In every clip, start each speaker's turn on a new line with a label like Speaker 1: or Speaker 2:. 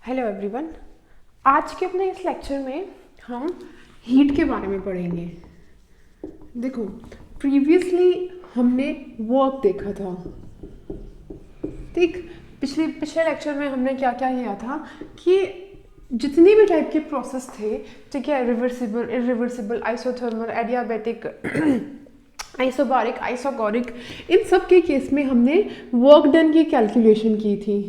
Speaker 1: Hello everyone. आज के अपने इस लेक्चर में हम हीट के बारे में पढ़ेंगे। देखो, प्रीवियसली हमने वर्क देखा था, ठीक। पिछले लेक्चर में हमने क्या क्या किया था कि जितने भी टाइप के प्रोसेस थे, ठीक है, reversible, irreversible, isothermal, adiabatic, isobaric, isochoric, इन सब के केस में हमने वर्क डन की कैलकुलेशन की थी,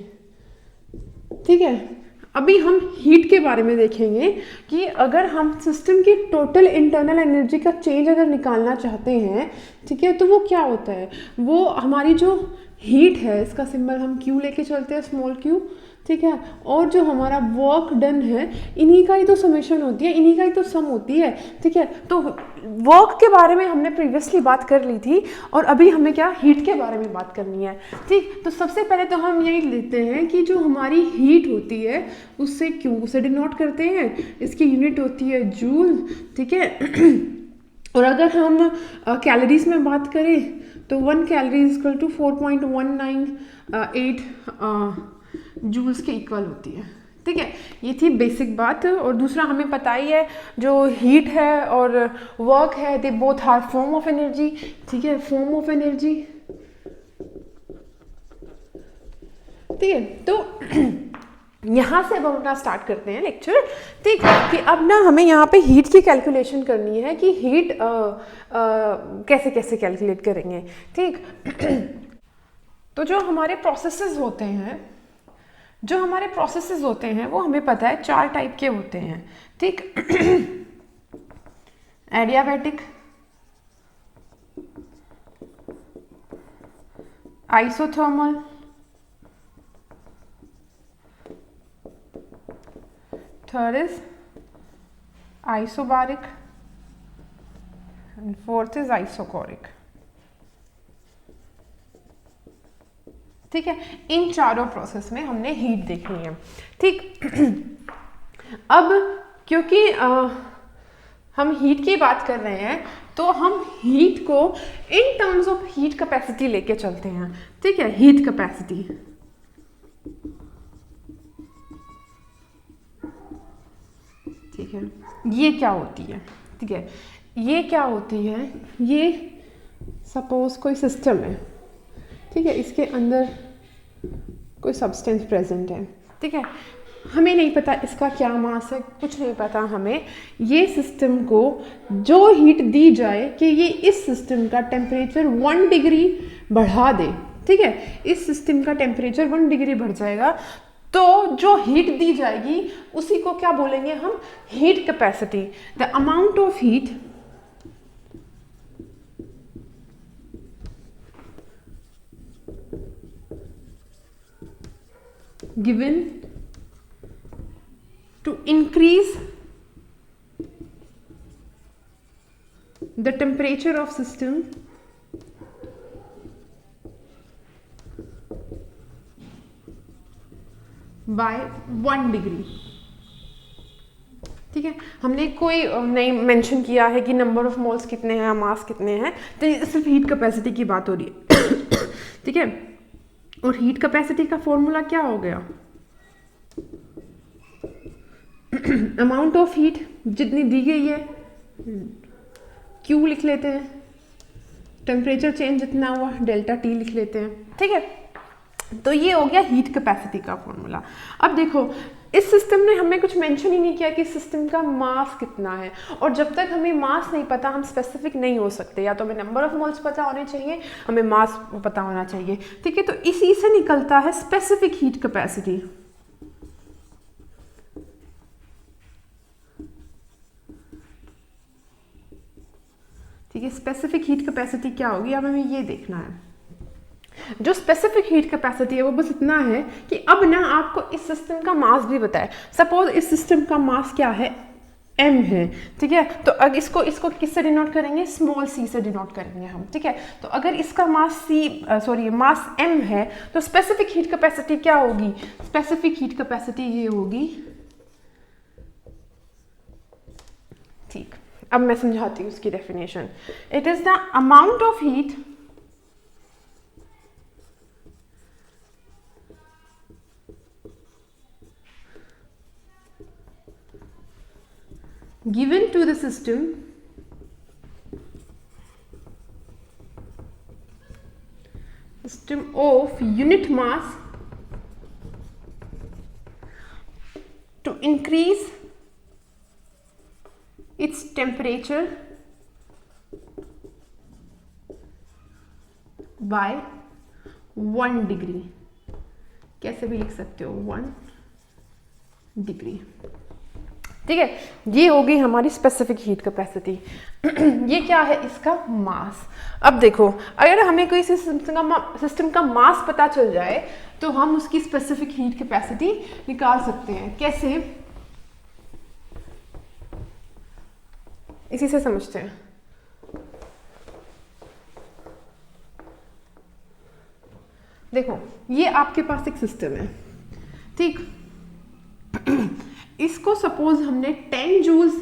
Speaker 1: ठीक है। अभी हम हीट के बारे में देखेंगे कि अगर हम सिस्टम की टोटल इंटरनल एनर्जी का चेंज अगर निकालना चाहते हैं, ठीक है, तो वो क्या होता है। वो हमारी जो हीट है, इसका सिंबल हम क्यू लेके चलते हैं, स्मॉल क्यू, ठीक है। और जो हमारा वर्क डन है, इन्हीं का ही तो समेशन होती है, इन्हीं का ही तो सम होती है, ठीक है। तो वर्क के बारे में हमने प्रीवियसली बात कर ली थी और अभी हमें क्या हीट के बारे में बात करनी है, ठीक। तो सबसे पहले तो हम यही लेते हैं कि जो हमारी हीट होती है उससे क्यू से डिनोट करते हैं, इसकी यूनिट होती है जूल, ठीक है। और अगर हम कैलोरीज में बात करें तो 1 calorie is equal to 4.198 joules के इक्वल होती है, ठीक है। ये थी बेसिक बात। और दूसरा हमें पता ही है, जो हीट है और वर्क है, they both are form of energy, ठीक है, फॉर्म ऑफ एनर्जी, ठीक है। तो यहाँ से अब हम अपना स्टार्ट करते हैं लेक्चर, ठीक। कि अब ना हमें यहाँ पे हीट की कैलकुलेशन करनी है कि हीट कैसे कैसे कैलकुलेट करेंगे, ठीक। तो जो हमारे प्रोसेसेस होते हैं वो हमें पता है 4 टाइप के होते हैं, ठीक। Adiabatic, isothermal, third is isobaric and fourth is isochoric, ठीक है। इन चारों प्रोसेस में हमने हीट देखनी है, ठीक। अब क्योंकि हम हीट की बात कर रहे हैं तो हम हीट को in terms of heat capacity लेके चलते हैं, ठीक है। हीट कैपेसिटी, ठीक है, ये क्या होती है, ठीक है, ये क्या होती है। ये सपोज कोई सिस्टम है, ठीक है, इसके अंदर कोई सब्सटेंस प्रेजेंट है, ठीक है। हमें नहीं पता इसका क्या मास है, कुछ नहीं पता हमें। ये सिस्टम को जो हीट दी जाए कि ये इस सिस्टम का टेम्परेचर 1 डिग्री बढ़ा दे, ठीक है, इस सिस्टम का टेम्परेचर 1 डिग्री बढ़ जाएगा, तो जो हीट दी जाएगी उसी को क्या बोलेंगे हम, heat capacity. The amount of heat given to increase the temperature of system by 1 degree, ठीक है। हमने कोई नहीं मेंशन किया है कि नंबर ऑफ मोल्स कितने हैं, मास कितने हैं, तो सिर्फ हीट कैपेसिटी की बात हो रही है, ठीक है। और हीट कैपेसिटी का फॉर्मूला क्या हो गया, अमाउंट ऑफ हीट जितनी दी गई है, क्यू लिख लेते हैं, टेम्परेचर चेंज जितना हुआ डेल्टा टी लिख लेते हैं, ठीक है। तो ये हो गया हीट कैपेसिटी का फॉर्मूला। अब देखो, इस सिस्टम ने हमें कुछ मेंशन ही नहीं किया कि सिस्टम का मास कितना है, और जब तक हमें मास नहीं पता हम स्पेसिफिक नहीं हो सकते। या तो हमें नंबर ऑफ मोल्स पता होने चाहिए, हमें मास पता होना चाहिए, ठीक है। तो इसी से निकलता है स्पेसिफिक हीट कैपेसिटी, ठीक है। स्पेसिफिक हीट कैपेसिटी क्या होगी, अब हमें ये देखना है। जो स्पेसिफिक हीट कैपेसिटी है वो बस इतना है कि अब ना आपको इस सिस्टम का मास भी बताए। सपोज इस सिस्टम का मास क्या है, m है, ठीक है। तो अगर इसको किससे डिनोट करेंगे, स्मॉल c से डिनोट करेंगे हम, ठीक है। तो अगर इसका मास मास m है तो स्पेसिफिक हीट कैपेसिटी क्या होगी, स्पेसिफिक हीट कैपेसिटी ये होगी, ठीक। अब मैं समझाती हूँ उसकी definition. It is the amount of heat given to the system of unit mass to increase its temperature by 1 degree, कैसे भी लिख सकते हो 1 डिग्री। ठीक है, ये हो गई हमारी स्पेसिफिक हीट कैपेसिटी। ये क्या है, इसका मास। अब देखो, अगर हमें कोई सिस्टम का मास पता चल जाए तो हम उसकी स्पेसिफिक हीट कैपेसिटी निकाल सकते हैं। कैसे, इसी से समझते हैं। देखो, ये आपके पास एक सिस्टम है, ठीक। इसको सपोज हमने 10 जूल्स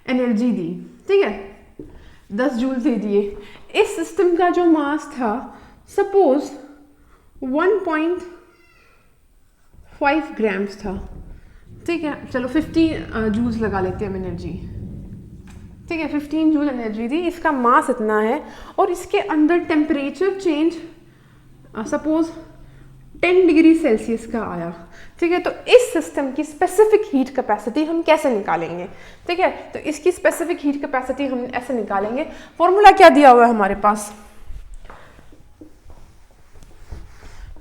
Speaker 1: एनर्जी दी, ठीक है, 10 जूल्स दे दिए। इस सिस्टम का जो मास था सपोज 1.5 ग्राम्स था, ठीक है। चलो 15 जूल्स लगा लेते हैं हम एनर्जी, ठीक है। 15 जूल एनर्जी दी, इसका मास इतना है, और इसके अंदर temperature change suppose 10 degree Celsius का आया, ठीक है। तो इस सिस्टम की स्पेसिफिक हीट कैपेसिटी हम कैसे निकालेंगे, ठीक है। तो इसकी स्पेसिफिक हीट कैपेसिटी हम ऐसे निकालेंगे। फॉर्मूला क्या दिया हुआ है हमारे पास,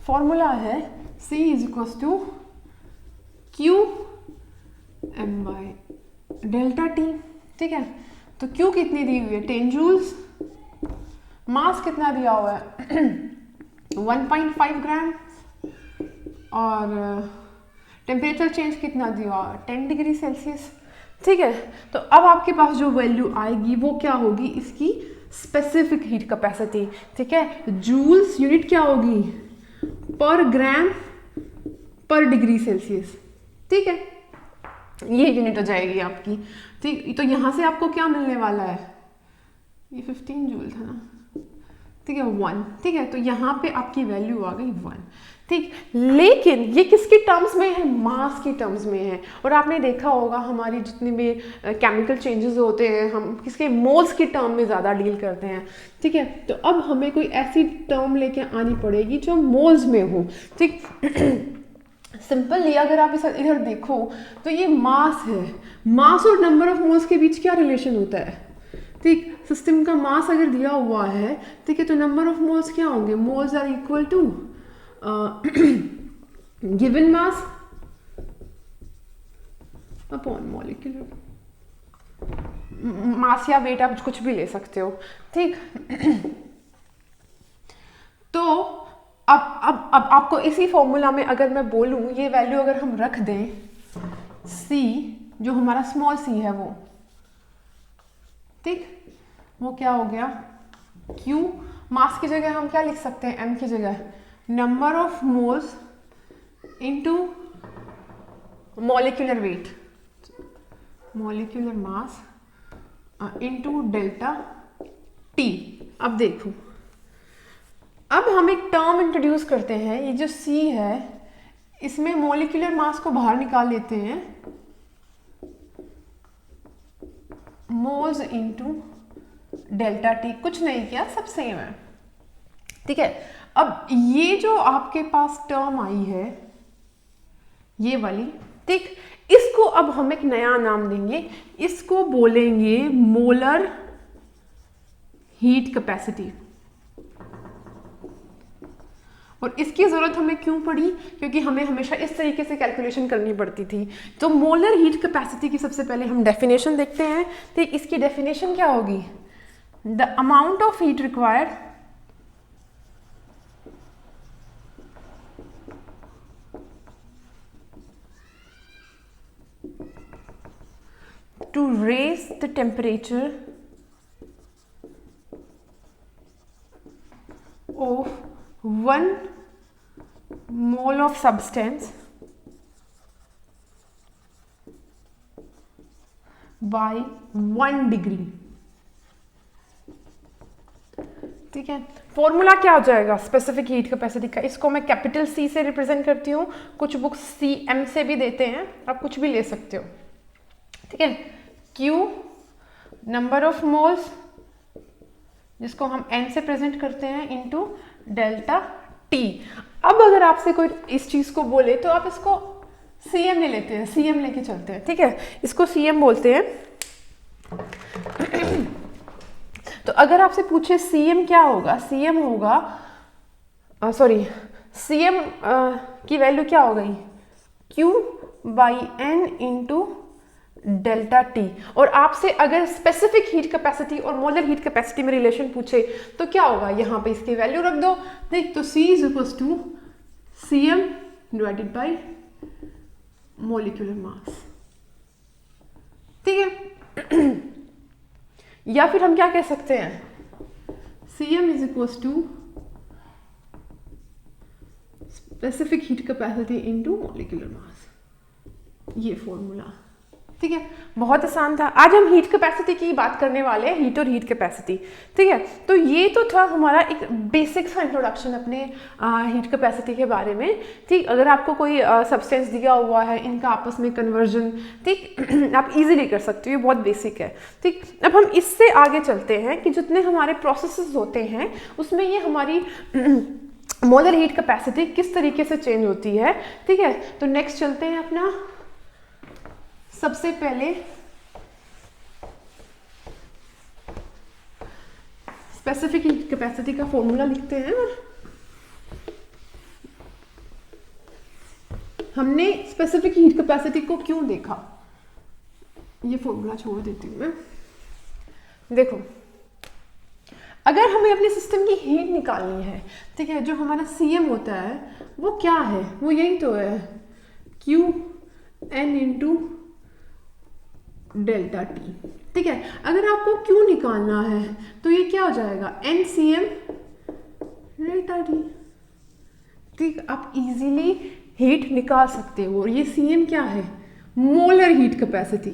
Speaker 1: फॉर्मूला है C is equal to Q m by delta T, ठीक है। तो Q कितनी दी हुई है, 10 जूल्स, मास कितना दिया हुआ है 1.5 ग्राम, और टेम्परेचर चेंज कितना दिया हुआ है 10 डिग्री सेल्सियस, ठीक है। तो अब आपके पास जो वैल्यू आएगी वो क्या होगी, इसकी स्पेसिफिक हीट कैपेसिटी, ठीक है। जूल्स यूनिट क्या होगी, पर ग्राम पर डिग्री सेल्सियस, ठीक है। ये यूनिट हो जाएगी आपकी, ठीक। तो यहाँ से आपको क्या मिलने वाला है, ये 15 जूल था ना, ठीक है, 1, ठीक है। तो यहाँ पे आपकी वैल्यू आ गई 1, ठीक। लेकिन ये किसके टर्म्स में है, मास की टर्म्स में है। और आपने देखा होगा हमारी जितनी भी केमिकल चेंजेस होते हैं, हम किसके मोल्स की टर्म में ज़्यादा डील करते हैं, ठीक है। तो अब हमें कोई ऐसी टर्म लेके आनी पड़ेगी जो मोल्स में हो, ठीक। सिंपली अगर आप इधर देखो तो ये मास है, मास और नंबर ऑफ मोल्स के बीच क्या रिलेशन होता है, ठीक। सिस्टम का मास अगर दिया हुआ है, ठीक है, तो नंबर ऑफ मोल्स क्या होंगे, moles are equal to given mass upon molecular mass, या वेट आप कुछ भी ले सकते हो, ठीक। तो अब आपको इसी फॉर्मूला में अगर मैं बोलूं, ये वैल्यू अगर हम रख दें, C जो हमारा स्मॉल c है वो, ठीक, वो क्या हो गया, Q मास की जगह हम क्या लिख सकते हैं, M की जगह number of moles into molecular weight, molecular mass into delta T। अब देखो, अब हम एक टर्म इंट्रोड्यूस करते हैं, ये जो C है इसमें मॉलिक्यूलर मास को बाहर निकाल लेते हैं, मोल्स इनटू डेल्टा T, कुछ नहीं किया, सब सेम है, ठीक है। अब ये जो आपके पास टर्म आई है ये वाली, ठीक, इसको अब हम एक नया नाम देंगे, इसको बोलेंगे मोलर हीट कैपेसिटी। और इसकी ज़रूरत हमें क्यों पड़ी, क्योंकि हमें हमेशा इस तरीके से कैलकुलेशन करनी पड़ती थी। तो मोलर हीट कैपेसिटी की सबसे पहले हम डेफिनेशन देखते हैं, तो इसकी डेफिनेशन क्या होगी, the amount of heat required to raise the temperature of 1 mole of substance by 1 degree, ठीक है। फॉर्मूला क्या हो जाएगा स्पेसिफिक हीट कैपेसिटी का, इसको मैं कैपिटल C से रिप्रेजेंट करती हूँ, कुछ बुक्स CM से भी देते हैं, आप कुछ भी ले सकते हो, ठीक है। Q नंबर ऑफ मोल्स जिसको हम n से प्रेजेंट करते हैं इनटू डेल्टा T। अब अगर आपसे कोई इस चीज़ को बोले तो आप इसको CM ले लेते हैं, CM लेके चलते हैं, ठीक है, इसको CM बोलते हैं। तो अगर आपसे पूछे CM क्या होगा, CM होगा CM की वैल्यू क्या हो गई, Q by N into delta T। और आपसे अगर स्पेसिफिक हीट कैपेसिटी और मोलर हीट कैपेसिटी में रिलेशन पूछे तो क्या होगा, यहाँ पे इसकी वैल्यू रख दो। देख तो C is equals to CM divided by molecular mass, ठीक है। या फिर हम क्या कह सकते हैं, CM is equals to specific heat capacity into molecular mass, ये फॉर्मूला, ठीक है। बहुत आसान था। आज हम हीट कैपेसिटी की बात करने वाले हैं, हीट और हीट कैपेसिटी, ठीक है। तो ये तो था हमारा एक बेसिक सा इंट्रोडक्शन अपने हीट कैपेसिटी के बारे में, ठीक। अगर आपको कोई सब्सटेंस दिया हुआ है, इनका आपस में कन्वर्जन, ठीक, आप इजीली कर सकते हो, ये बहुत बेसिक है, ठीक। अब हम इससे आगे चलते हैं कि जितने हमारे प्रोसेसेस होते हैं उसमें ये हमारी मोलर हीट कैपेसिटी किस तरीके से चेंज होती है, ठीक है। तो नेक्स्ट चलते हैं अपना, सबसे पहले स्पेसिफिक हीट कैपेसिटी का फॉर्मूला लिखते हैं। हमने स्पेसिफिक हीट कैपेसिटी को क्यों देखा, ये फॉर्मूला छोड़ देती हूँ मैं। देखो, अगर हमें अपने सिस्टम की हीट निकालनी है, ठीक है, जो हमारा CM होता है वो क्या है, वो यही तो है, Q N into delta T, ठीक है। अगर आपको Q निकालना है तो ये क्या हो जाएगा, NCM डेल्टा T, ठीक। आप इजीली हीट निकाल सकते हो। और ये CM क्या है, मोलर हीट कैपेसिटी,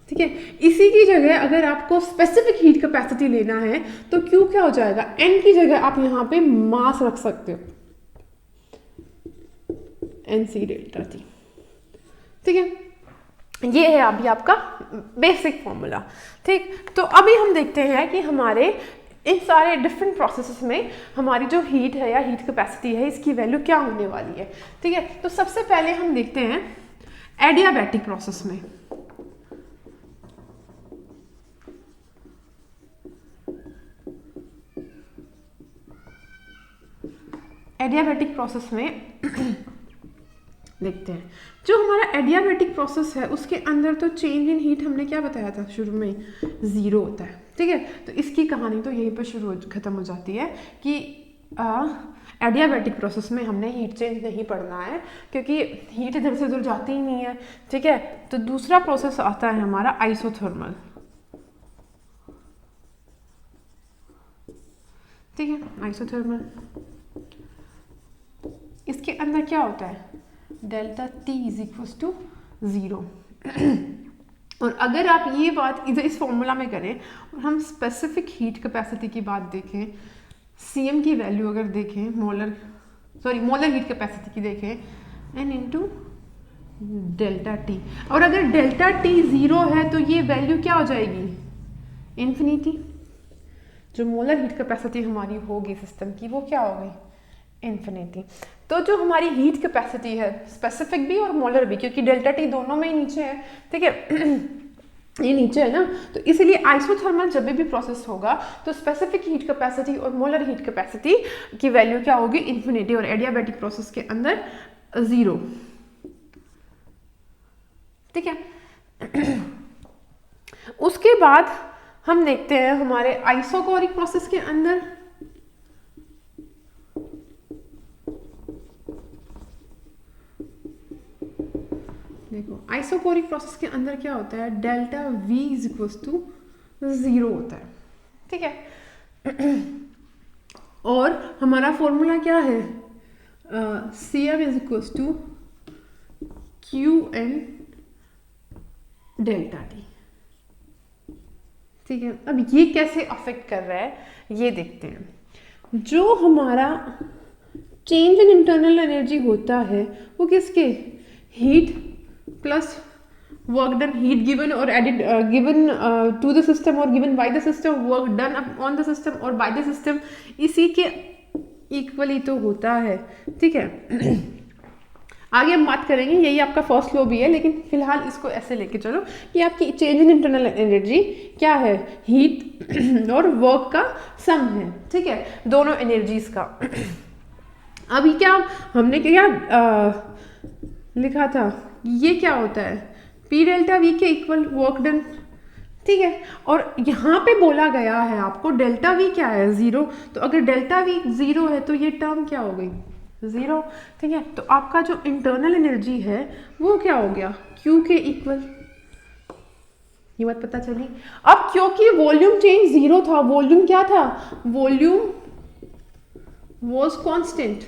Speaker 1: ठीक है। इसी की जगह अगर आपको स्पेसिफिक हीट कैपेसिटी लेना है तो Q क्या हो जाएगा, N की जगह आप यहाँ पे मास रख सकते हो, NC डेल्टा T, ठीक है। ये है अभी आपका बेसिक फॉर्मूला, ठीक। तो अभी हम देखते हैं कि हमारे इन सारे डिफरेंट प्रोसेसेस में हमारी जो हीट है या हीट कैपेसिटी है इसकी वैल्यू क्या होने वाली है, ठीक है। तो सबसे पहले हम देखते हैं एडियाबैटिक प्रोसेस में। एडियाबैटिक प्रोसेस में देखते हैं, जो हमारा एडियाबैटिक प्रोसेस है उसके अंदर तो चेंज इन हीट हमने क्या बताया था शुरू में, 0 होता है, ठीक है। तो इसकी कहानी तो यहीं पर खत्म हो जाती है कि एडियाबैटिक प्रोसेस में हमने हीट चेंज नहीं पढ़ना है क्योंकि हीट इधर से उधर जाती ही नहीं है, ठीक है। तो दूसरा प्रोसेस आता है हमारा आइसोथर्मल, ठीक है, आइसोथर्मल। इसके अंदर क्या होता है, delta T is equals to 0। और अगर आप ये बात इधर इस फॉर्मूला में करें और हम स्पेसिफिक हीट कैपेसिटी की बात देखें, CM की वैल्यू अगर देखें, मोलर हीट कैपेसिटी की देखें, N इंटू डेल्टा T। और अगर डेल्टा T 0 है तो ये वैल्यू क्या हो जाएगी, इन्फिनिटी। जो मोलर हीट कैपेसिटी हमारी होगी सिस्टम की वो क्या हो गई, इन्फिनिटी। तो जो हमारी हीट कैपेसिटी है स्पेसिफिक भी और मोलर भी, क्योंकि डेल्टा T दोनों में ही नीचे है, ठीक है, ये नीचे है ना, तो इसीलिए आइसोथर्मल जब भी प्रोसेस होगा तो स्पेसिफिक हीट कैपेसिटी और मोलर हीट कैपेसिटी की वैल्यू क्या होगी, इन्फिनिटी। और एडियाबैटिक प्रोसेस के अंदर 0, ठीक है। उसके बाद हम देखते हैं हमारे आइसोकोरिक प्रोसेस के अंदर, देखो आइसोकोरिक प्रोसेस के अंदर क्या होता है, delta V is equals to 0 होता है, ठीक है। और हमारा फॉर्मूला क्या है, CM is equals to QN delta T, ठीक है। अब ये कैसे अफेक्ट कर रहा है ये देखते हैं। जो हमारा चेंज इन इंटरनल एनर्जी होता है वो किसके, heat plus work done, heat given और added given to the system और given by the system, work done on the system और बाय द सिस्टम, इसी के इक्वली तो होता है। ठीक है, आगे हम बात करेंगे, यही आपका फर्स्ट लॉ भी है, लेकिन फिलहाल इसको ऐसे लेके चलो कि आपकी चेंज इन इंटरनल एनर्जी क्या है, हीट और वर्क का सम है। ठीक है, दोनों एनर्जीज का। अभी क्या हमने क्या लिखा था, ये क्या होता है, पी डेल्टा वी के इक्वल वर्क डन। ठीक है, और यहाँ पे बोला गया है आपको डेल्टा वी क्या है, जीरो, तो अगर डेल्टा वी जीरो है तो ये टर्म क्या हो गई, जीरो। ठीक है, तो आपका जो इंटरनल एनर्जी है वो क्या हो गया, क्यू के इक्वल। ये बात पता चली। अब क्योंकि वॉल्यूम चेंज जीरो था, वॉल्यूम क्या था, वॉल्यूम वॉज कांस्टेंट।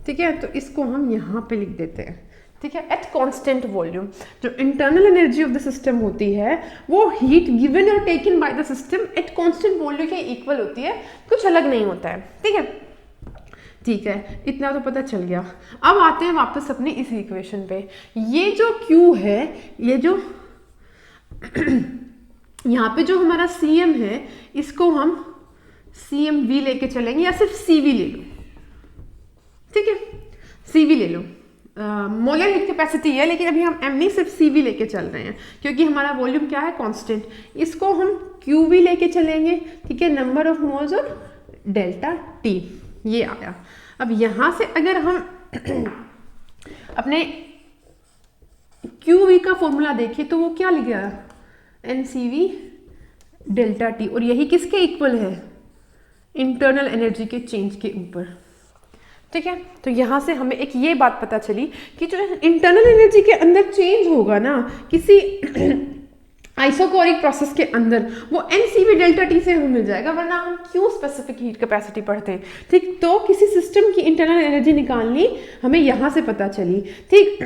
Speaker 1: ठीक है, तो इसको हम यहाँ पे लिख देते हैं। ठीक है, एट कांस्टेंट वॉल्यूम जो internal energy of the system होती है वो हीट गिवन और taken by the system at constant volume के इक्वल होती है, कुछ अलग नहीं होता है। ठीक है, ठीक है, इतना तो पता चल गया। अब आते हैं वापस अपनी इस इक्वेशन पे। ये जो Q है, ये जो यहाँ पे जो हमारा CM है, इसको हम CMV लेके चलेंगे या सिर्फ CV ले लो। ठीक है, CV ले लो, मोलर हीट कैपेसिटी है, लेकिन अभी हम M नहीं सिर्फ CV लेके चल रहे हैं क्योंकि हमारा वॉल्यूम क्या है, कांस्टेंट। इसको हम QV लेके चलेंगे। ठीक है, नंबर ऑफ मोल्स और डेल्टा T, ये आया। अब यहाँ से अगर हम अपने QV का फॉर्मूला देखें तो वो क्या लिख गया, NCV डेल्टा T, और यही किसके इक्वल है, इंटरनल एनर्जी के चेंज के ऊपर। ठीक है, तो यहाँ से हमें एक ये बात पता चली कि जो इंटरनल एनर्जी के अंदर चेंज होगा ना किसी आइसोकोरिक प्रोसेस के अंदर, वो NCV डेल्टा T से हमें मिल जाएगा, वरना हम क्यों स्पेसिफिक हीट कैपेसिटी पढ़ते हैं। ठीक, तो किसी सिस्टम की इंटरनल एनर्जी निकालनी हमें यहाँ से पता चली। ठीक,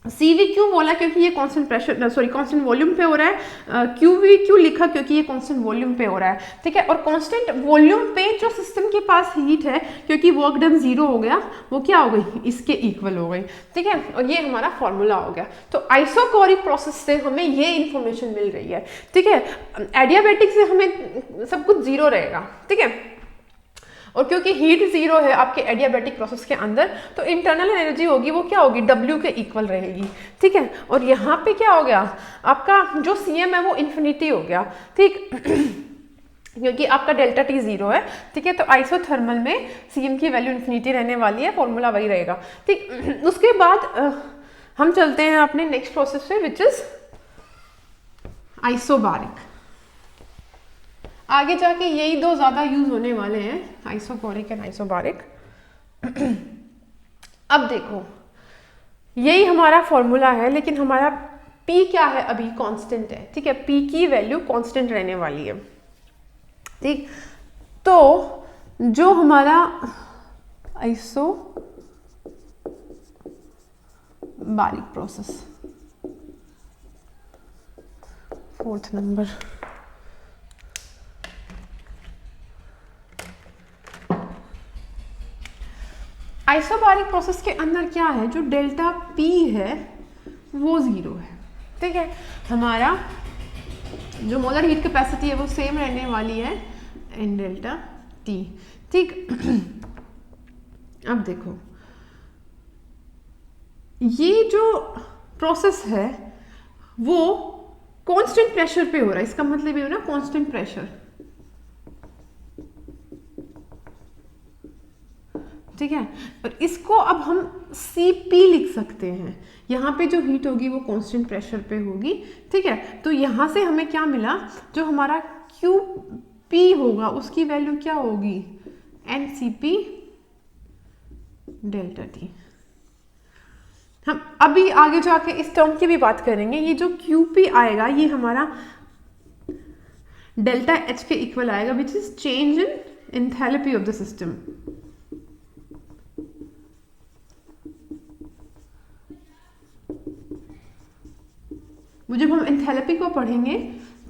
Speaker 1: CV क्यों बोला, क्योंकि ये constant pressure, sorry constant volume पे हो रहा है। QV क्यों लिखा, क्योंकि ये कांस्टेंट वॉल्यूम पे हो रहा है। ठीक है, और कांस्टेंट वॉल्यूम पे जो सिस्टम के पास हीट है, क्योंकि वर्क डन जीरो हो गया, वो क्या हो गई, इसके इक्वल हो गई। ठीक है, और ये हमारा फॉर्मूला हो गया। तो आइसोकोरिक प्रोसेस से हमें ये इंफॉर्मेशन मिल रही है। ठीक है, एडियाबैटिक से हमें सब कुछ जीरो रहेगा। ठीक है, और क्योंकि हीट जीरो है आपके एडियाबैटिक प्रोसेस के अंदर, तो इंटरनल एनर्जी होगी वो क्या होगी, W के इक्वल रहेगी। ठीक है, और यहाँ पे क्या हो गया, आपका जो CM है वो इन्फिनिटी हो गया। ठीक, क्योंकि आपका डेल्टा T जीरो है। ठीक है, तो आइसोथर्मल में CM की वैल्यू इन्फिनिटी रहने वाली है, फॉर्मूला वही रहेगा। ठीक, उसके बाद हम चलते हैं अपने नेक्स्ट प्रोसेस पे, विच इज आइसोबारिक। आगे जाके यही दो ज्यादा यूज होने वाले हैं, आइसोकोरिक एंड आइसोबारिक। अब देखो, यही हमारा फॉर्मूला है, लेकिन हमारा P क्या है, अभी कांस्टेंट है। ठीक है, P की वैल्यू कांस्टेंट रहने वाली है। ठीक, तो जो हमारा isobaric process, fourth number, isobaric process के अंदर क्या है, जो डेल्टा P है वो जीरो है। ठीक है, हमारा जो मोलर हीट कैपेसिटी है वो सेम रहने वाली है एन डेल्टा T। ठीक, अब देखो ये जो प्रोसेस है वो कांस्टेंट प्रेशर पे हो रहा है, इसका मतलब ये हो ना कांस्टेंट प्रेशर। ठीक है, और इसको अब हम Cp लिख सकते हैं। यहाँ पे जो हीट होगी वो कांस्टेंट प्रेशर पे होगी। ठीक है, तो यहाँ से हमें क्या मिला, जो हमारा Qp होगा उसकी वैल्यू क्या होगी, NCp डेल्टा T। हम अभी आगे जाके इस टर्म की भी बात करेंगे। ये जो Qp आएगा ये हमारा डेल्टा H के इक्वल आएगा, which is change in enthalpy of the system. जब हम एंथैल्पी को पढ़ेंगे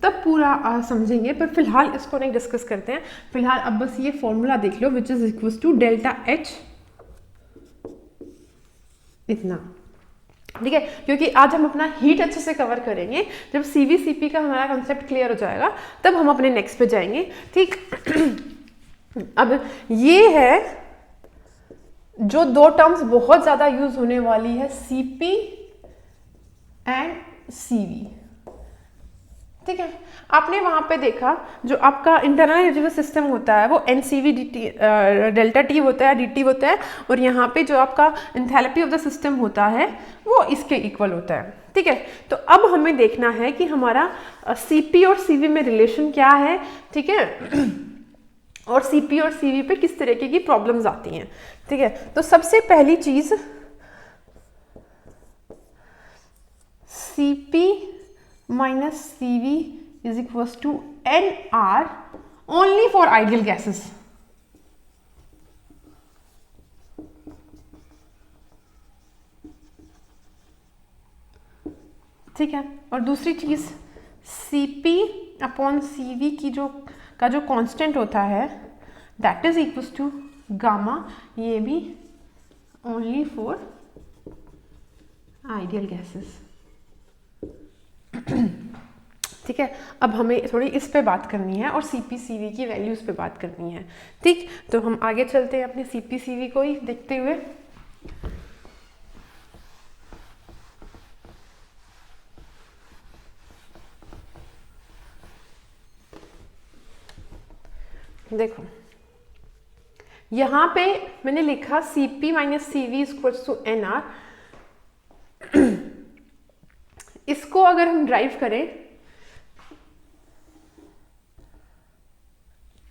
Speaker 1: तब पूरा समझेंगे, पर फिलहाल इसको नहीं डिस्कस करते हैं। फिलहाल अब बस ये फॉर्मूला देख लो, which is equal to delta H इतना, ठीक है। क्योंकि आज हम अपना हीट अच्छे से कवर करेंगे, जब CVCP का हमारा कंसेप्ट क्लियर हो जाएगा तब हम अपने नेक्स्ट पे जाएंगे, ठीक। अब ये है जो दो टर्म्स बहुत ज़्यादा यूज होने वाली है, CP एंड CV, ठीक है। आपने वहाँ पे देखा जो आपका इंटरनल एनर्जी सिस्टम होता है वो NCV डेल्टा T होता है, DT होता है, और यहाँ पे जो आपका एंथैल्पी ऑफ द सिस्टम होता है वो इसके इक्वल होता है, ठीक है। तो अब हमें देखना है कि हमारा CP और CV में रिलेशन क्या है, ठीक है, और CP और CV पे किस तरीके की प्रॉब्लम्स आती हैं, ठीक है। तो सबसे पहली चीज CP minus CV is equals to NR only for ideal gases, ठीक है। और दूसरी चीज CP अपॉन CV की जो कांस्टेंट होता है that is equals to gamma, ये भी ओनली फॉर आइडियल गैसेस, ठीक है। अब हमें थोड़ी इस पे बात करनी है और CP/CV की वैल्यूज पे बात करनी है, ठीक। तो हम आगे चलते हैं अपने CP/CV को ही देखते हुए। देखो यहां पे मैंने लिखा CP minus CV equals to NR। इसको अगर हम ड्राइव करें,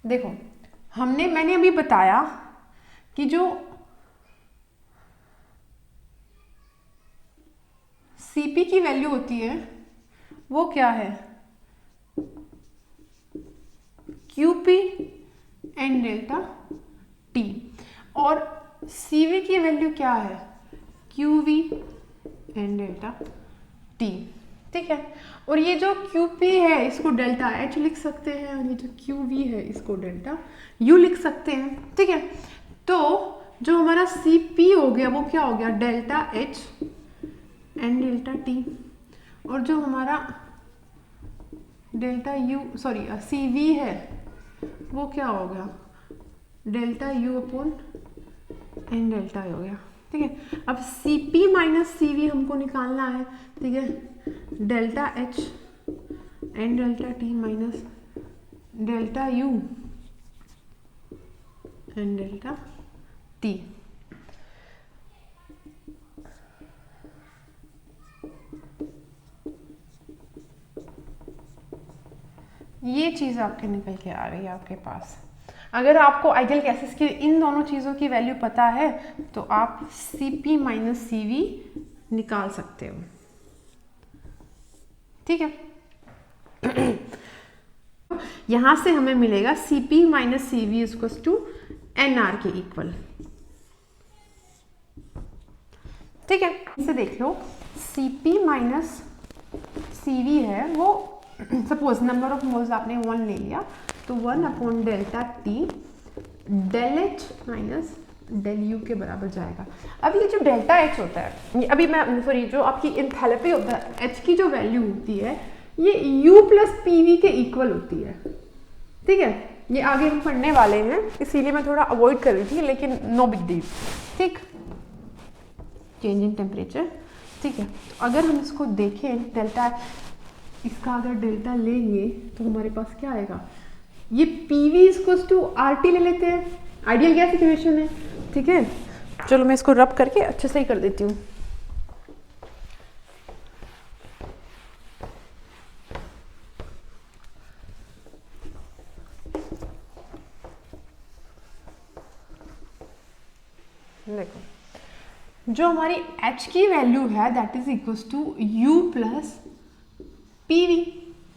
Speaker 1: देखो मैंने अभी बताया कि जो CP की वैल्यू होती है वो क्या है, QP एंड डेल्टा T, और CV की वैल्यू क्या है, QV एंड डेल्टा T, ठीक है। और ये जो QP है इसको डेल्टा H लिख सकते हैं, और ये जो QV है इसको डेल्टा U लिख सकते हैं, ठीक है। तो जो हमारा CP हो गया वो क्या हो गया, delta H and delta T, और जो हमारा डेल्टा U सॉरी CV है वो क्या हो गया, delta U upon N delta हो गया, ठीक है। अब CP माइनस CV हमको निकालना है, ठीक है। Delta H N delta T minus delta U N delta T, ये चीज़ आपके निकल के आ रही है आपके पास। अगर आपको आइडियल गैसेस की इन दोनों चीज़ों की वैल्यू पता है तो आप CP माइनस CV निकाल सकते हो, ठीक है। यहां से हमें मिलेगा CP minus CV equals to NR के इक्वल, ठीक है। इसे देख लो, CP माइनस CV है वो सपोज नंबर ऑफ मोल्स आपने 1 ले लिया, तो 1 upon delta T del H minus del U के बराबर जाएगा। अब ये जो डेल्टा H होता है, अभी मैं सॉरी जो आपकी एंथैल्पी ऑफ द H की जो वैल्यू होती है ये U प्लस PV के इक्वल होती है, ठीक है। ये आगे हम पढ़ने वाले हैं इसीलिए मैं थोड़ा अवॉइड कर रही थी, लेकिन नो बिग डील, ठीक। चेंज इन टेम्परेचर, ठीक है। तो अगर हम इसको देखें डेल्टा, इसका अगर डेल्टा लेंगे तो हमारे पास क्या आएगा, ये PV इक्वल्स टू RT ले लेते हैं, आइडियल गैस इक्वेशन है, ठीक है। चलो मैं इसको रब करके अच्छे से ही कर देती हूँ। देखो जो हमारी H की वैल्यू है that is equals to U plus PV,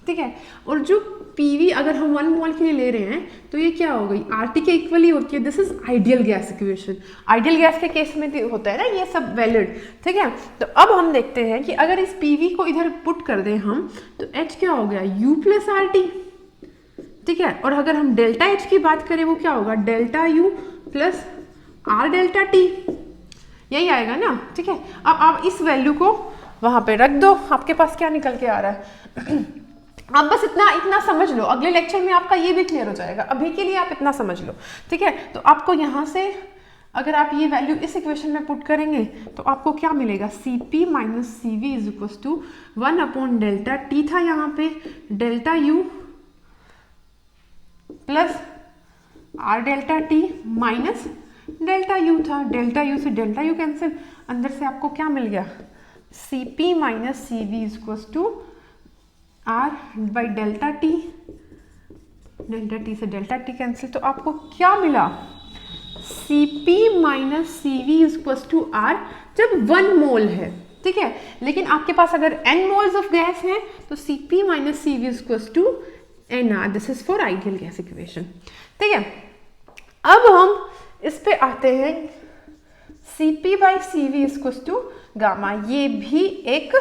Speaker 1: ठीक है। और जो पीवी अगर हम 1 मोल के लिए ले रहे हैं तो ये क्या हो गई, आरटी के इक्वली होती है। This is ideal gas equation. Ideal gas के केस में तो होता है ना ये सब वैलिड, ठीक है। तो अब हम देखते हैं कि अगर इस पीवी को इधर पुट कर दें हम, तो एच क्या हो गया, यू प्लस आर टी, ठीक है। और अगर हम डेल्टा एच की बात करें वो क्या होगा, delta U plus R delta T, यही आएगा ना, ठीक है। अब आप इस वैल्यू को वहां पे रख दो, आपके पास क्या निकल के आ रहा है। आप बस इतना समझ लो, अगले लेक्चर में आपका ये भी क्लियर हो जाएगा, अभी के लिए आप इतना समझ लो, ठीक है। तो आपको यहाँ से अगर आप ये वैल्यू इस इक्वेशन में पुट करेंगे तो आपको क्या मिलेगा, C P minus C V is equal to 1 upon delta T था यहाँ पे, delta U plus R delta T minus delta U था, डेल्टा यू से डेल्टा यू कैंसिल, अंदर से आपको क्या मिल गया, C P minus C V is equal to R by delta T, delta T से डेल्टा टी कैंसिल, तो आपको क्या मिला, C P minus C V is equal to are जब 1 मोल है, ठीक है। लेकिन आपके पास अगर n मोल्स ऑफ गैस है तो C P minus C V is equal to N R, this is for ideal gas equation, ठीक है। अब हम इस पे आते हैं, C P by C V is equal to gamma, ये भी एक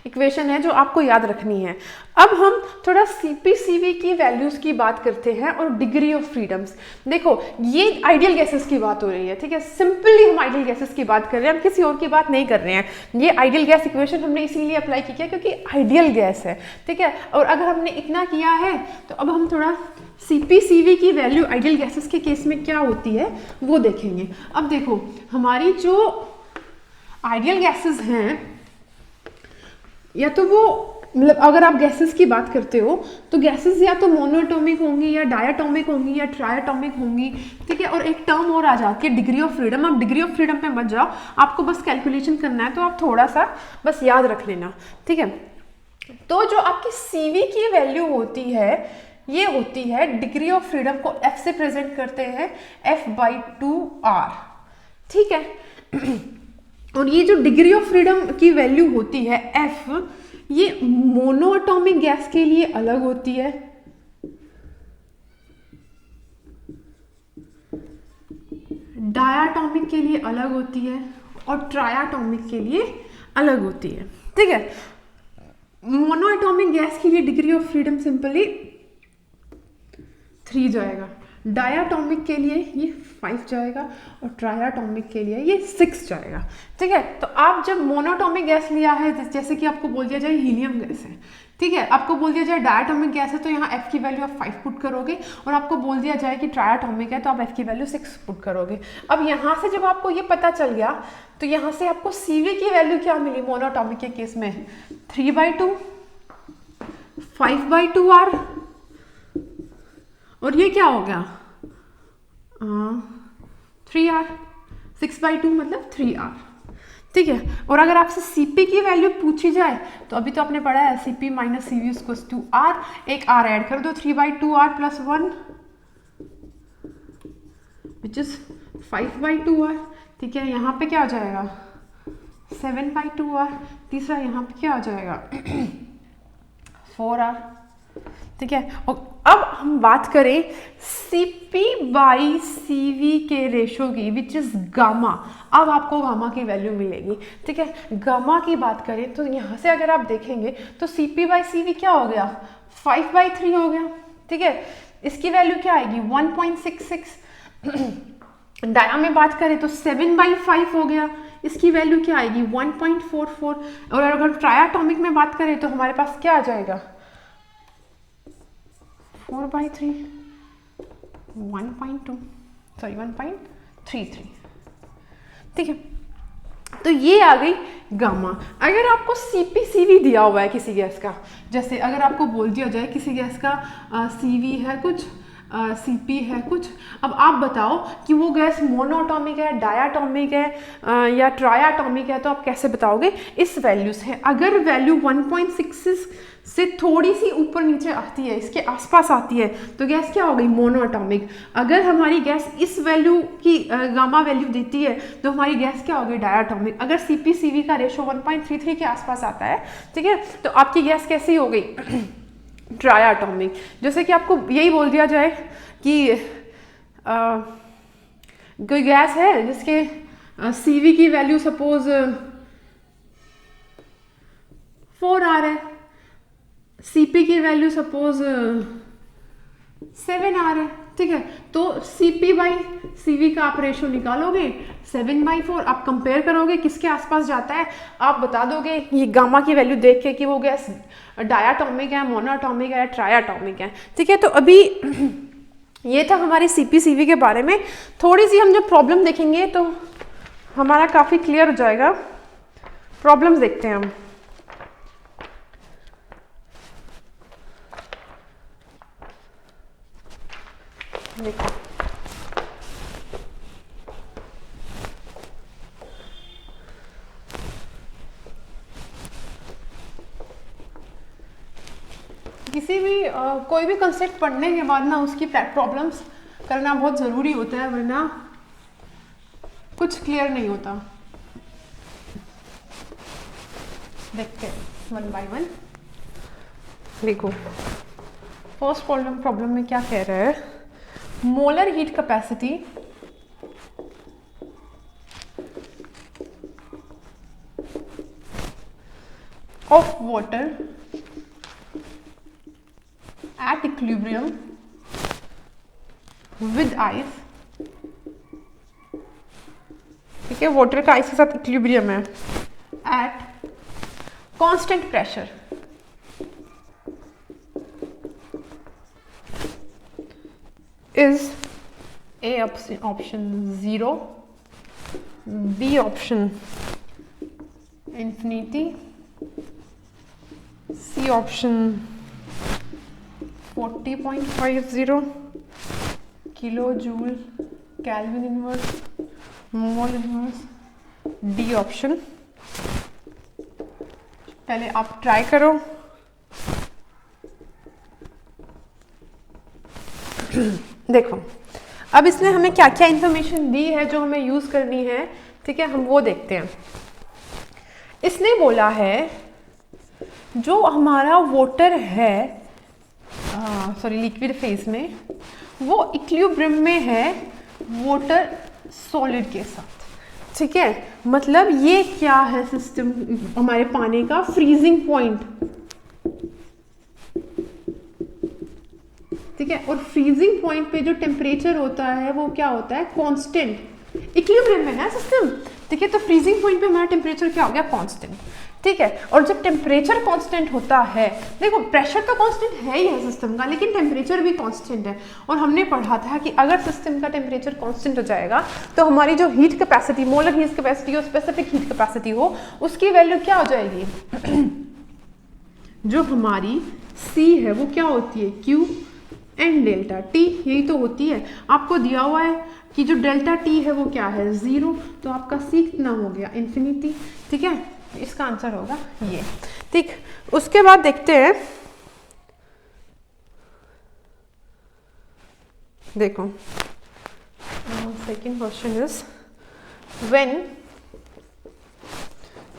Speaker 1: इक्वेशन है जो आपको याद रखनी है। अब हम थोड़ा सीपीसीवी की वैल्यूज की बात करते हैं और डिग्री ऑफ फ्रीडम्स। देखो ये आइडियल गैसेस की बात हो रही है, ठीक है, सिंपली हम आइडियल गैसेस की बात कर रहे हैं, हम किसी और की बात नहीं कर रहे हैं। ये आइडियल गैस इक्वेशन हमने इसीलिए अप्लाई की है क्योंकि आइडियल गैस है, ठीक है। और अगर हमने इतना किया है तो अब हम थोड़ा सीपीसीवी की वैल्यू आइडियल गैसेस के केस में क्या होती है वो देखेंगे। अब देखो हमारी जो आइडियल गैसेस हैं, या तो वो मतलब अगर आप गैसेस की बात करते हो तो गैसेस या तो मोनोएटॉमिक होंगी या डायटॉमिक होंगी या ट्रायटॉमिक होंगी, ठीक है। और एक टर्म और आ जाती है डिग्री ऑफ फ्रीडम। आप डिग्री ऑफ फ्रीडम पे मत जाओ, आपको बस कैलकुलेशन करना है तो आप थोड़ा सा बस याद रख लेना, ठीक है। तो जो आपकी सीवी की वैल्यू होती है ये होती है डिग्री ऑफ फ्रीडम को एफ से प्रेजेंट करते हैं, F/2R, ठीक है। और ये जो डिग्री ऑफ फ्रीडम की वैल्यू होती है F, ये मोनोएटॉमिक गैस के लिए अलग होती है, डायटॉमिक के लिए अलग होती है और ट्रायटॉमिक के लिए अलग होती है, ठीक है। मोनोएटॉमिक गैस के लिए डिग्री ऑफ फ्रीडम सिंपली 3 जाएगा, डायटॉमिक के लिए ये 5 जाएगा और ट्रायटॉमिक के लिए ये 6 जाएगा, ठीक है। तो आप जब मोनोटॉमिक गैस लिया है, जैसे कि आपको बोल दिया जाए हीलियम गैस है, ठीक है, आपको बोल दिया जाए डायटॉमिक गैस है तो यहाँ F की वैल्यू आप 5 पुट करोगे, और आपको बोल दिया जाए कि ट्रायटॉमिक है तो आप F की वैल्यू 6 पुट करोगे। अब यहाँ से जब आपको ये पता चल गया तो यहाँ से आपको CV की वैल्यू क्या मिली मोनोटॉमिक के केस में, 3/2, 5/2R, और ये क्या हो गया 3R, 6/2 मतलब 3R, ठीक है। और अगर आपसे CP की वैल्यू पूछी जाए तो अभी तो आपने पढ़ा है CP minus CV equals to R, एक R ऐड कर दो, 3/2R plus 1 which is 5/2R, ठीक है। यहाँ पे क्या हो जाएगा 7/2R, तीसरा यहाँ पे क्या हो जाएगा 4R, ठीक है। और अब हम बात करें CP/CV के रेशो की विच इज गामा। अब आपको गामा की वैल्यू मिलेगी, ठीक है। गामा की बात करें तो यहाँ से अगर आप देखेंगे तो CP/CV क्या हो गया 5/3 हो गया, ठीक है। इसकी वैल्यू क्या आएगी 1.66। डाया में बात करें तो 7/5 हो गया, इसकी वैल्यू क्या आएगी 1.44। और अगर ट्रायटॉमिक में बात करें तो हमारे पास क्या आ जाएगा 4/3, 1.33, ठीक है। तो ये आ गई गामा। अगर आपको CPCV दिया हुआ है किसी गैस का, जैसे अगर आपको बोल दिया जाए किसी गैस का CV है कुछ, CP है कुछ, अब आप बताओ कि वो गैस मोनोएटॉमिक है, डायटॉमिक है या ट्रायटॉमिक है, तो आप कैसे बताओगे इस वैल्यू से। अगर वैल्यू 1.66 से थोड़ी सी ऊपर नीचे आती है, इसके आसपास आती है, तो गैस क्या हो गई मोनोएटॉमिक। अगर हमारी गैस इस वैल्यू की गामा वैल्यू देती है तो हमारी गैस क्या हो गई डायटॉमिक। अगर CPCV का रेशो 1.33 के आसपास आता है, ठीक है, तो आपकी गैस कैसी हो गई ट्राइएटॉमिक। जैसे कि आपको यही बोल दिया जाए कि कोई गैस है जिसके CV की वैल्यू सपोज 4 आ रहा है, CP की वैल्यू सपोज 7 आ रहा है, ठीक है, तो CP बाई CV का आप रेशो निकालोगे 7/4, आप कंपेयर करोगे किसके आसपास जाता है, आप बता दोगे ये गामा की वैल्यू देख के कि वो गैस डायाटॉमिक है, मोनोटॉमिक है, ट्राइएटॉमिक है, ठीक है। तो अभी ये था हमारी CP CV के बारे में। थोड़ी सी हम जब प्रॉब्लम देखेंगे तो हमारा काफ़ी क्लियर हो जाएगा। प्रॉब्लम्स देखते हैं हम। देखो किसी भी कोई भी कंसेप्ट पढ़ने के बाद ना उसकी प्रॉब्लम्स करना बहुत ज़रूरी होता है, वरना कुछ क्लियर नहीं होता। देखते हैं वन बाय वन। देखो फर्स्ट प्रॉब्लम में क्या कह रहा है, molar heat capacity of water at equilibrium with ice, ठीक है, वाटर का आइस के साथ इक्विलिब्रियम है, at constant pressure is A option 0, B option infinity, C option 40.50 kilo joule kelvin inverse mole inverse, D option. पहले आप try करो। देखो अब इसने हमें क्या क्या इंफॉर्मेशन दी है जो हमें यूज करनी है, ठीक है, हम वो देखते हैं। इसने बोला है जो हमारा वाटर है, सॉरी लिक्विड फेज में, वो इक्विलिब्रियम में है वाटर सॉलिड के साथ, ठीक है। मतलब ये क्या है सिस्टम, हमारे पानी का फ्रीजिंग पॉइंट, ठीक है। और फ्रीजिंग पॉइंट पे जो टेम्परेचर होता है वो क्या होता है, कांस्टेंट, इक्विलिब्रियम में है सिस्टम, ठीक है। तो फ्रीजिंग पॉइंट पे हमारा टेम्परेचर क्या हो गया, कांस्टेंट, ठीक है। और जब टेम्परेचर कांस्टेंट होता है, देखो प्रेशर तो कांस्टेंट है ही है सिस्टम का, लेकिन टेम्परेचर भी कांस्टेंट है। और हमने पढ़ा था कि अगर सिस्टम का टेम्परेचर कांस्टेंट हो जाएगा तो हमारी जो heat capacity, molar heat capacity हो, स्पेसिफिक हीट कैपेसिटी हो, उसकी वैल्यू क्या हो जाएगी जो हमारी C है वो क्या होती है, Q एंड डेल्टा T, यही तो होती है। आपको दिया हुआ है कि जो डेल्टा T है वो क्या है, 0, तो आपका C कितना हो गया, इन्फिनिटी, ठीक है। इसका आंसर होगा ये, ठीक। उसके बाद देखते हैं, देखो second question is when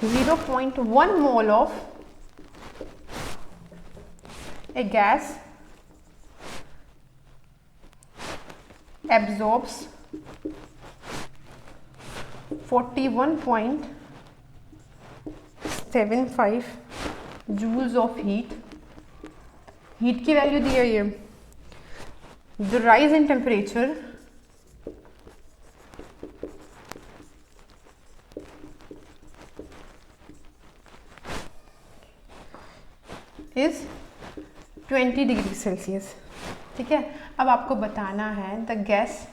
Speaker 1: 0.1 mole of A gas absorbs 41.75 joules of heat, heat की वैल्यू दी है ये, the rise in temperature is 20 degree Celsius, ठीक है। अब आपको बताना है the gas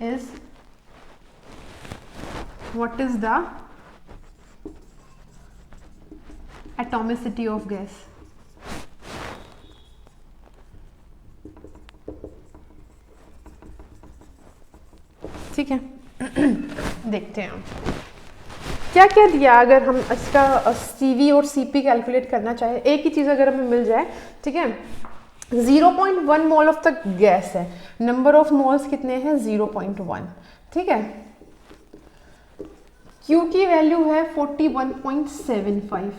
Speaker 1: is, what is the atomicity of gas, ठीक है। देखते हैं क्या क्या दिया। अगर हम इसका CV और CP कैलकुलेट करना चाहे, एक ही चीज़ अगर हमें मिल जाए, ठीक है। 0.1 मोल ऑफ द गैस है, नंबर ऑफ मोल्स कितने हैं, 0.1, ठीक है। Q की वैल्यू है 41.75,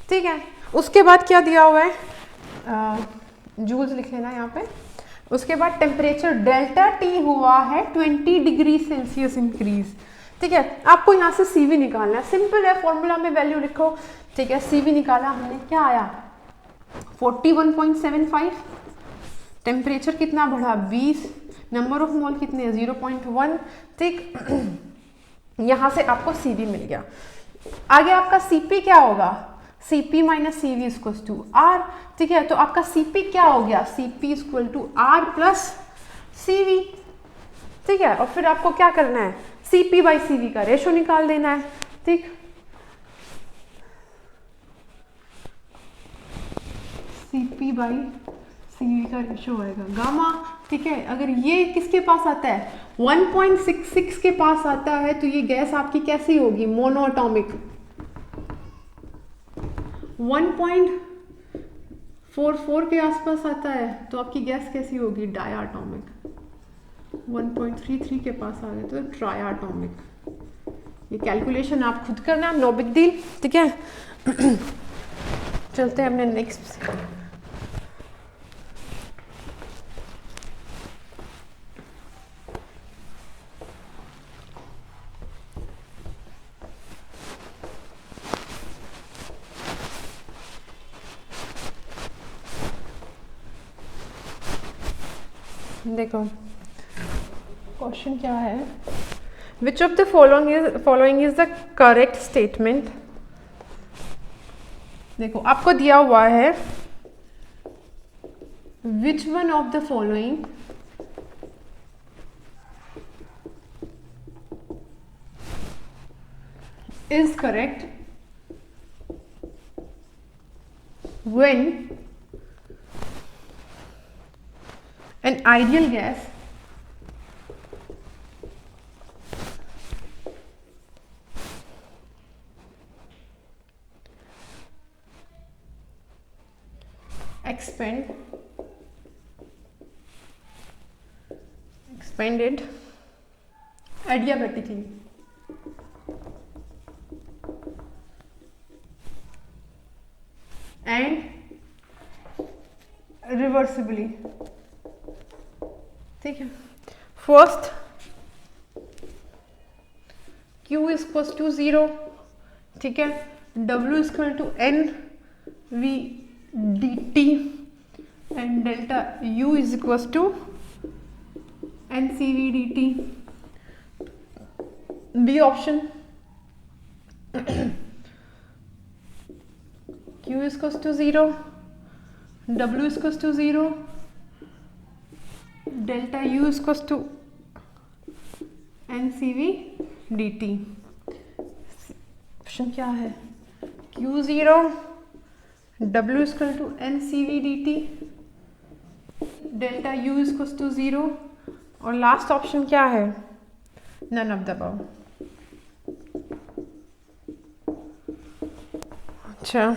Speaker 1: ठीक है। उसके बाद क्या दिया हुआ है, जूल्स लिख लेना यहाँ पे। उसके बाद टेम्परेचर डेल्टा टी हुआ है 20 डिग्री सेल्सियस इंक्रीज, ठीक है। आपको यहाँ से CV निकालना है, सिंपल है, फॉर्मूला में वैल्यू लिखो, ठीक है। CV निकाला हमने, क्या आया 41.75, टेम्परेचर कितना बढ़ा 20, नंबर ऑफ मोल कितने 0.1, ठीक। यहाँ से आपको CV मिल गया। आगे आपका CP क्या होगा, CP minus CV equals to R, ठीक है। तो आपका CP क्या हो गया, CP equal to R plus CV, ठीक है। और फिर आपको क्या करना है, CP बाई CV का रेशो निकाल देना है, ठीक। CP बाई CV का रेशो आएगा गामा, ठीक है। अगर ये किसके पास आता है 1.66 के पास आता है तो ये गैस आपकी कैसी होगी, मोनोएटॉमिक। 1.44 के आसपास आता है तो आपकी गैस कैसी होगी, डायाटॉमिक। 1.33 के पास आ गए तो ट्रायाटॉमिक। ये कैलकुलेशन आप खुद करना, नो बिग डील, ठीक है। चलते हैं अपने नेक्स्ट। देखो क्वेश्चन क्या है, which of the following is the correct statement. देखो आपको दिया हुआ है which one of the following is correct when an ideal gas expanded adiabatically and reversibly, ठीक है। First Q is equal to 0, ठीक है। W is equal to NV dt and delta U is equal to NCV dt। B option Q is equals to 0, W is equals to 0, delta U is equals to NCV dt। Option क्या है, Q0, W is equal to NCV dt, delta U is equals to 0, और last option क्या है, none of the above. अच्छा,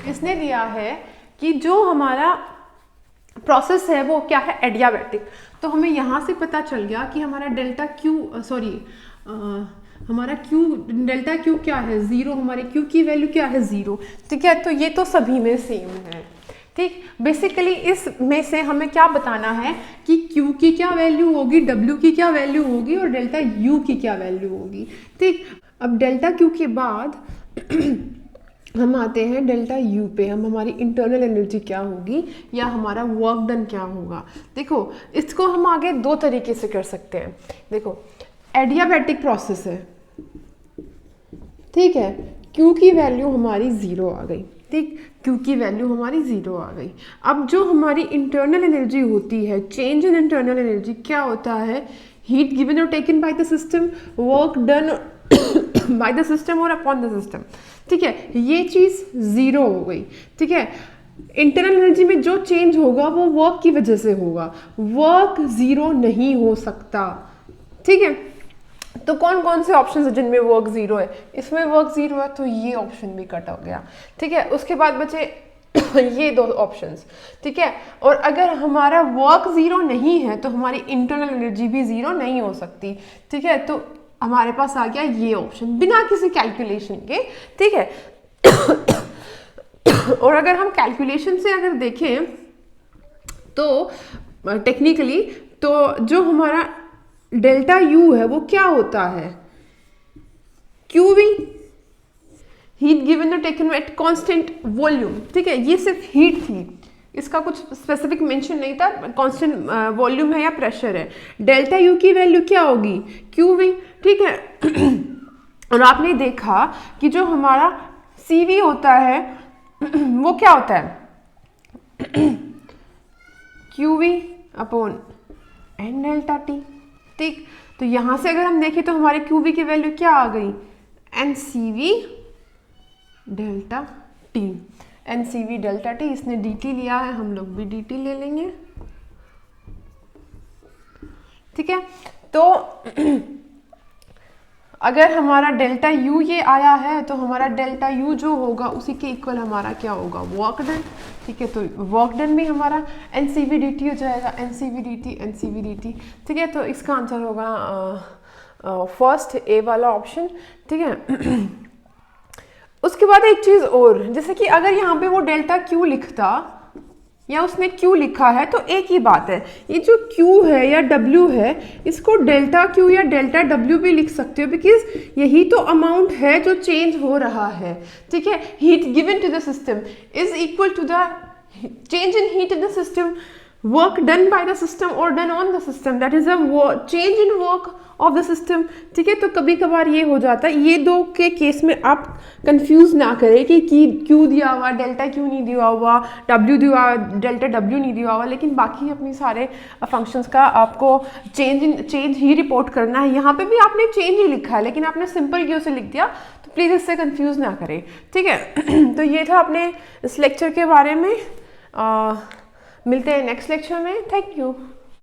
Speaker 1: इसने दिया है कि जो हमारा प्रोसेस है वो क्या है, एडियाबैटिक। तो हमें यहाँ से पता चल गया कि हमारा डेल्टा क्यू हमारा क्यू डेल्टा क्यू क्या है 0, हमारे क्यू की वैल्यू क्या है 0, ठीक है। तो ये तो सभी में सेम है, ठीक। बेसिकली इसमें से हमें क्या बताना है कि क्यू की क्या वैल्यू होगी, डब्ल्यू की क्या वैल्यू होगी और डेल्टा यू की क्या वैल्यू होगी, ठीक। अब डेल्टा क्यू के बाद हम आते हैं डेल्टा यू पे, हम हमारी इंटरनल एनर्जी क्या होगी या हमारा वर्क डन क्या होगा। देखो इसको हम आगे दो तरीके से कर सकते हैं। देखो एडियाबैटिक प्रोसेस है, ठीक है, क्यू की वैल्यू हमारी 0 आ गई, ठीक, क्यू की वैल्यू हमारी 0 आ गई। अब जो हमारी इंटरनल एनर्जी होती है, चेंज इन इंटरनल एनर्जी क्या होता है, हीट गिवन और taken by the system, work done by the system और अपॉन द सिस्टम, ठीक है। ये चीज़ 0 हो गई, ठीक है। इंटरनल एनर्जी में जो चेंज होगा वो वर्क की वजह से होगा, वर्क 0 नहीं हो सकता, ठीक है। तो कौन कौन से ऑप्शन है जिनमें वर्क 0 है, इसमें वर्क 0 है तो ये ऑप्शन भी कट हो गया, ठीक है। उसके बाद बचे ये दो ऑप्शंस, ठीक है। और अगर हमारा वर्क 0 नहीं है तो हमारी इंटरनल एनर्जी भी 0 नहीं हो सकती, ठीक है। तो हमारे पास आ गया ये ऑप्शन बिना किसी कैलकुलेशन के, ठीक है। और अगर हम कैलकुलेशन से अगर देखें तो टेक्निकली तो जो हमारा डेल्टा यू है वो क्या होता है, क्यूवी, हीट गिवन और टेकन एट कांस्टेंट वॉल्यूम। ठीक है, ये सिर्फ हीट थी, इसका कुछ स्पेसिफिक मेंशन नहीं था, कांस्टेंट वॉल्यूम है या प्रेशर है। डेल्टा यू की वैल्यू क्या होगी, क्यूवी। ठीक है, और आपने देखा कि जो हमारा सीवी होता है वो क्या होता है, QV upon N delta T. ठीक, तो यहां से अगर हम देखें तो हमारे क्यूवी की वैल्यू क्या आ गई, N C V delta T. N C V delta T, इसने डी टी लिया है, हम लोग भी डी टी ले लेंगे। ठीक है, तो अगर हमारा डेल्टा यू ये आया है तो हमारा डेल्टा यू जो होगा उसी के इक्वल हमारा क्या होगा, वर्क डन। ठीक है, तो वर्क डन भी हमारा N C V D T हो जाएगा, N C V D T, N C V D T. ठीक है, तो इसका आंसर होगा फर्स्ट ए वाला ऑप्शन। ठीक है, उसके बाद एक चीज़ और, जैसे कि अगर यहाँ पे वो डेल्टा क्यू लिखता या उसने क्यू लिखा है तो एक ही बात है, ये जो क्यू है या डब्ल्यू है इसको डेल्टा क्यू या डेल्टा डब्ल्यू भी लिख सकते हो, बिकॉज यही तो अमाउंट है जो चेंज हो रहा है। ठीक है, heat given to the system is equal to the change in heat in the system, work done by the system और done on the system, that is a change in work of the system. ठीक है, तो कभी कभार ये हो जाता है, ये दो के केस में आप कंफ्यूज ना करें कि क्यू दिया हुआ, डेल्टा क्यू नहीं दिया हुआ, डब्ल्यू दिया हुआ, डेल्टा डब्ल्यू नहीं दिया हुआ, लेकिन बाकी अपनी सारे फंक्शंस का आपको चेंज ही रिपोर्ट करना है। यहाँ पे भी आपने चेंज ही लिखा है लेकिन आपने सिंपल क्यू से लिख दिया, तो प्लीज़ इससे कंफ्यूज ना करें। ठीक है, तो ये था अपने इस लेक्चर के बारे में। मिलते हैं नेक्स्ट लेक्चर में। Thank you.